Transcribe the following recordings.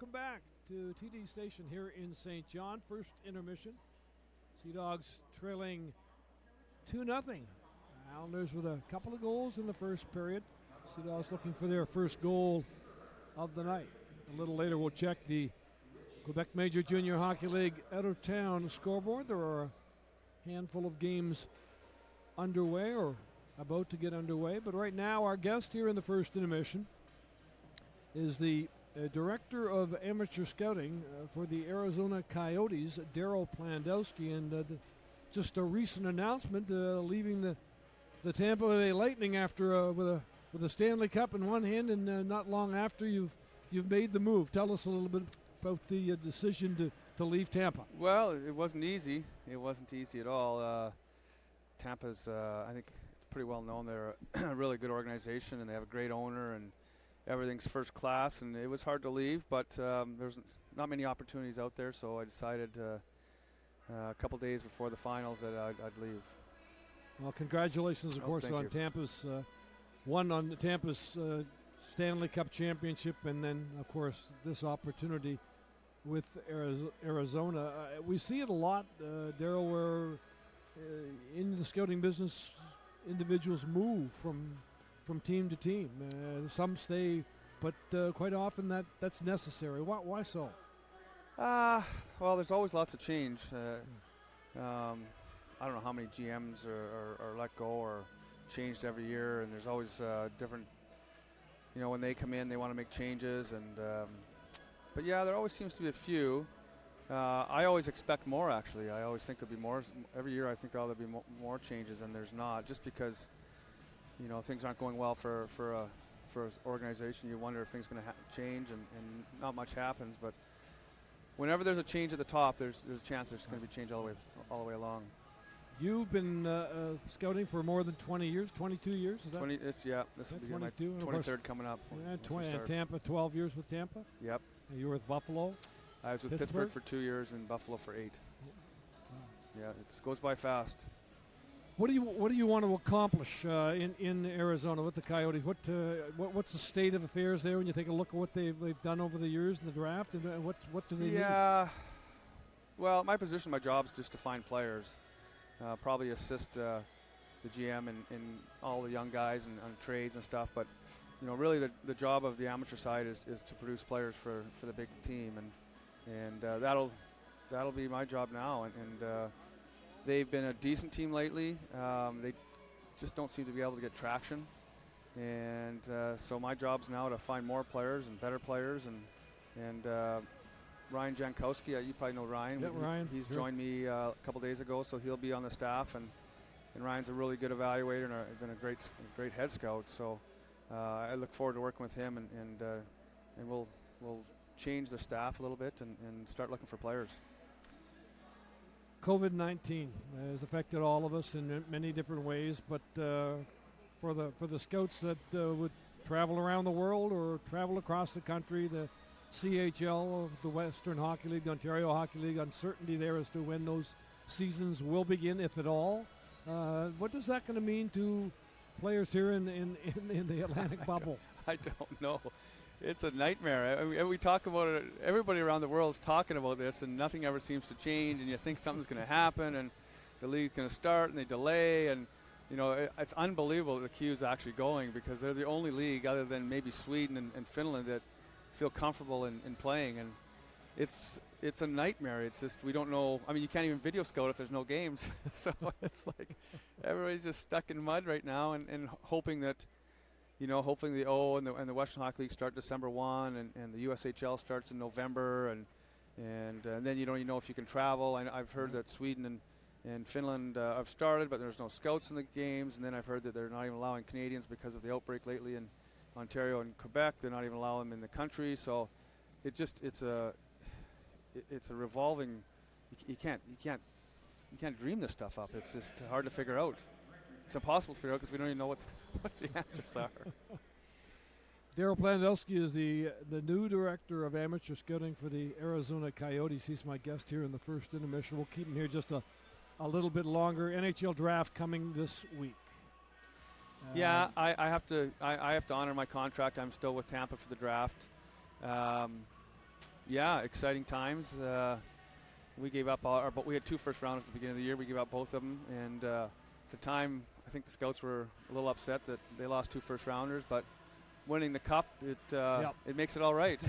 Welcome back to TD Station here in St. John. First intermission. Sea Dogs trailing 2-0. Islanders with a couple of goals in the first period. Sea Dogs looking for their first goal of the night. A little later we'll check the Quebec Major Junior Hockey League out-of-town scoreboard. There are a handful of games underway or about to get underway. But right now our guest here in the first intermission is the Director of Amateur Scouting for the Arizona Coyotes, Darryl Plandowski, and just a recent announcement leaving the Tampa Bay Lightning after with a Stanley Cup in one hand, and not long after you've made the move. Tell us a little bit about the decision to leave Tampa. Well, it wasn't easy. It wasn't easy at all. Tampa's, I think, it's pretty well known. They're a really good organization, and they have a great owner, and everything's first class, and it was hard to leave, but there's not many opportunities out there, so I decided a couple days before the finals that I'd leave. Well, congratulations, of course, on Tampa's on Tampa's Stanley Cup championship, and then, of course, this opportunity with Arizona. We see it a lot, Darryl, where in the scouting business, individuals move from team to team. Some stay, but quite often that's necessary. Why so? Well, there's always lots of change. I don't know how many GMs are let go or changed every year, and there's always different, when they come in, they want to make changes. And but yeah, there always seems to be a few. I always expect more, actually. I always think there'll be more. Every year I think there'll be more changes, and there's not, just because things aren't going well for an organization. You wonder if things are going to change, and not much happens. But whenever there's a change at the top, there's a chance there's going to be change all the way along. You've been scouting for more than 20 years, 22 years, is that? 20. This will be my 23rd coming up. Yeah, and Tampa, 12 years with Tampa. Yep. And you were with Buffalo. I was with Pittsburgh for 2 years and Buffalo for 8. Yeah, it goes by fast. What do you want to accomplish in Arizona with the Coyotes? What's the state of affairs there when you take a look at what they've done over the years in the draft, and what do they need? Yeah, well, my job is just to find players, probably assist the GM and all the young guys and on trades and stuff. But really the job of the amateur side is to produce players for the big team, and that'll be my job now. And they've been a decent team lately. They just don't seem to be able to get traction. And so my job's now to find more players and better players. And Ryan Jankowski, you probably know Ryan. Yeah, Ryan. He's joined me a couple days ago, so he'll be on the staff. And Ryan's a really good evaluator and been a great head scout. So I look forward to working with him, and we'll change the staff a little bit and start looking for players. COVID-19 has affected all of us in many different ways, but for the scouts that would travel around the world or travel across the country, the CHL of the Western Hockey League, the Ontario Hockey League, uncertainty there as to when those seasons will begin, if at all. What is that going to mean to players here in the Atlantic bubble? I don't know. It's a nightmare. I mean, we talk about it. Everybody around the world is talking about this, and nothing ever seems to change. And you think something's going to happen, and the league's going to start, and they delay. And it's unbelievable that the Q is actually going, because they're the only league, other than maybe Sweden and Finland, that feel comfortable in playing. And it's a nightmare. It's just, we don't know. I mean, you can't even video scout if there's no games. So it's like everybody's just stuck in mud right now, and hoping that. Hopefully the O and the Western Hockey League start December 1, and the USHL starts in November, and then you don't even know if you can travel. I've heard that Sweden and Finland have started, but there's no scouts in the games. And then I've heard that they're not even allowing Canadians because of the outbreak lately in Ontario and Quebec. They're not even allowing them in the country. So it's a revolving. You can't dream this stuff up. It's just hard to figure out. It's impossible to figure out because we don't even know what the answers are. Darryl Plandowski is the new director of amateur scouting for the Arizona Coyotes. He's my guest here in the first intermission. We'll keep him here just a little bit longer. NHL draft coming this week. Yeah, I have to honor my contract. I'm still with Tampa for the draft. Yeah, exciting times. We gave up but we had 2 first rounders at the beginning of the year. We gave up both of them, and at the time, I think the scouts were a little upset that they lost 2 first rounders, but winning the cup, it makes it all right.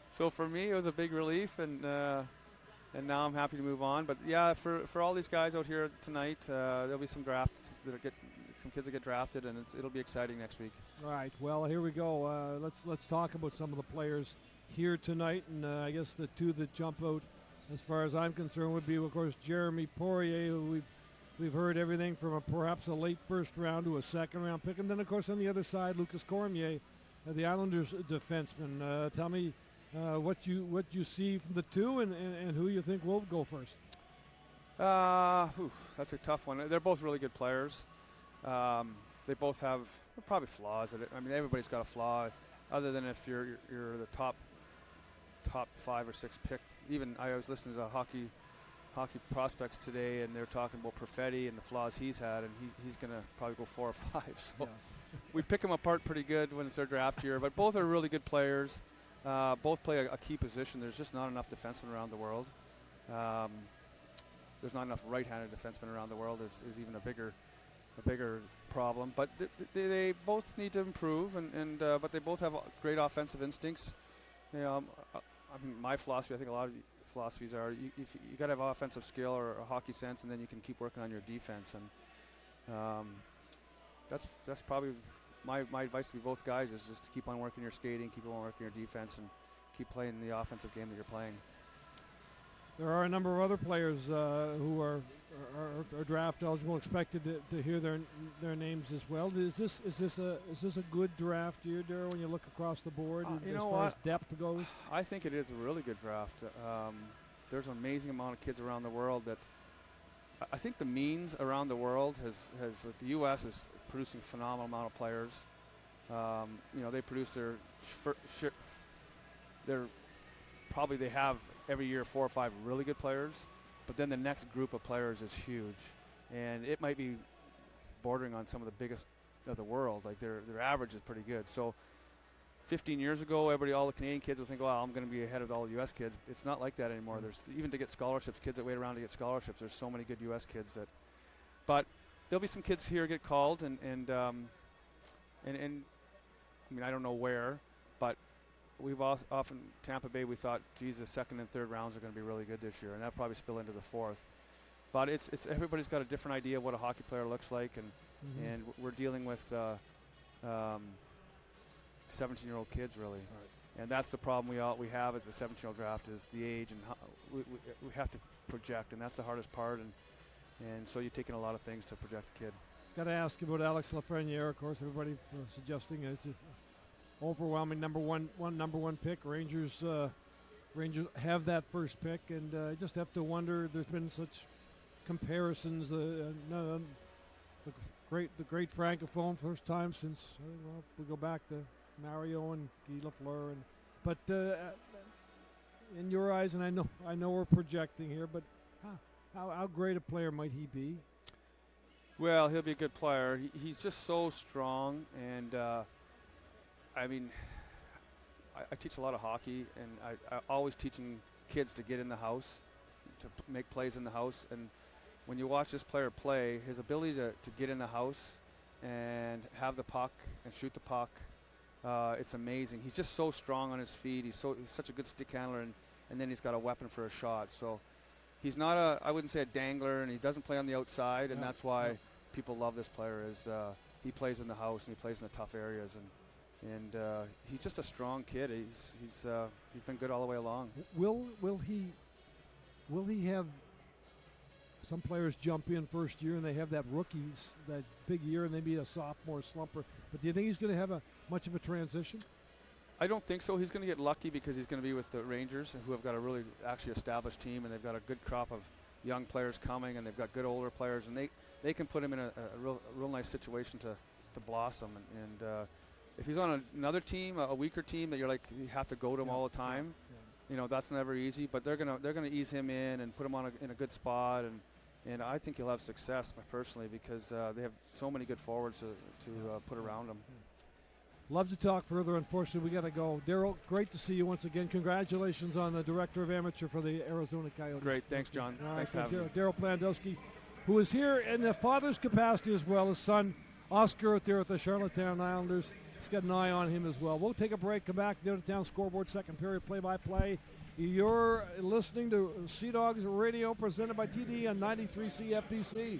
So for me, it was a big relief, and now I'm happy to move on. But yeah, for all these guys out here tonight, there'll be some drafts some kids that get drafted, and it'll be exciting next week. All right. Well, here we go. Let's talk about some of the players here tonight, and I guess the 2 that jump out, as far as I'm concerned, would be, of course, Jeremy Poirier, who we've heard everything from perhaps a late first round to a second round pick, and then of course on the other side, Lucas Cormier, the Islanders defenseman. Tell me what you see from the 2, and who you think will go first. That's a tough one. They're both really good players. They both have probably flaws. I mean, everybody's got a flaw, other than if you're the top 5 or 6 pick. Even I was listening to hockey prospects today, and they're talking about Perfetti and the flaws he's had, and he's going to probably go 4 or 5. So we pick them apart pretty good when it's their draft year. But both are really good players. Both play a key position. There's just not enough defensemen around the world. There's not enough right-handed defensemen around the world. Is even a bigger problem. But they both need to improve, but they both have great offensive instincts. You know, I mean, my philosophy, I think a lot of philosophies are, you got to have offensive skill or a hockey sense, and then you can keep working on your defense. And that's probably my advice to both guys, is just to keep on working your skating, keep on working your defense, and keep playing the offensive game that you're playing. There are a number of other players who are draft eligible, expected to hear their names as well. Is this a good draft year, Darryl, when you look across the board as far as depth goes? I think it is a really good draft. There's an amazing amount of kids around the world that I think the means around the world has the U.S. is producing a phenomenal amount of players. They produce they have every year 4 or 5 really good players, but then the next group of players is huge, and it might be bordering on some of the biggest of the world. Like their average is pretty good. So 15 years ago, all the Canadian kids would think, "Well, I'm going to be ahead of all the U.S. kids." It's not like that anymore. There's even to get scholarships, kids that wait around to get scholarships. There's so many good U.S. kids but there'll be some kids here get called, and I mean, I don't know where, but we've often Tampa Bay, we thought, geez, the second and third rounds are going to be really good this year, and that'll probably spill into the fourth. But it's everybody's got a different idea of what a hockey player looks like, and we're dealing with 17-year-old kids really, right. And that's the problem we have at the 17-year-old draft, is the age, and we have to project, and that's the hardest part, and so you're taking a lot of things to project a kid. Got to ask you about Alex Lafreniere. Of course, everybody suggesting it's an overwhelming number one pick. Rangers have that first pick, and I just have to wonder. There's been such comparisons. The great francophone, first time since if we go back to Mario and Guy Lafleur, but in your eyes, and I know we're projecting here, but how great a player might he be? Well, he'll be a good player. He's just so strong, and I mean, I teach a lot of hockey, and I always teaching kids to get in the house, to make plays in the house. And when you watch this player play, his ability to get in the house and have the puck and shoot the puck, it's amazing. He's just so strong on his feet. He's such a good stick handler, and then he's got a weapon for a shot. So he's not I wouldn't say a dangler, and he doesn't play on the outside, and that's why people love this player. Is he plays in the house, and he plays in the tough areas, and he's just a strong kid. He's been good all the way along. Will he have some players jump in first year and they have that big year, and maybe a sophomore slumper? But do you think he's going to have much of a transition? I don't think so. He's going to get lucky because he's going to be with the Rangers, who have got a really actually established team, and they've got a good crop of young players coming, and they've got good older players, and they can put him in a real nice situation to blossom. And if he's on another team, a weaker team that you're like, you have to go to him all the time, that's never easy. But they're gonna ease him in and put him in a good spot, and I think he'll have success personally, because they have so many good forwards to put around him. Love to talk further. Unfortunately, we got to go. Darryl, great to see you once again. Congratulations on the Director of Amateur for the Arizona Coyotes. Great. Thanks, John. All Thanks for right, having me. Darryl Plandowski, who is here in the father's capacity as well. His son, Oscar, out there at the Charlottetown Islanders. He's got an eye on him as well. We'll take a break, come back to the out-of-town scoreboard, second period play-by-play. You're listening to Sea Dogs Radio presented by TD on 93 CFBC.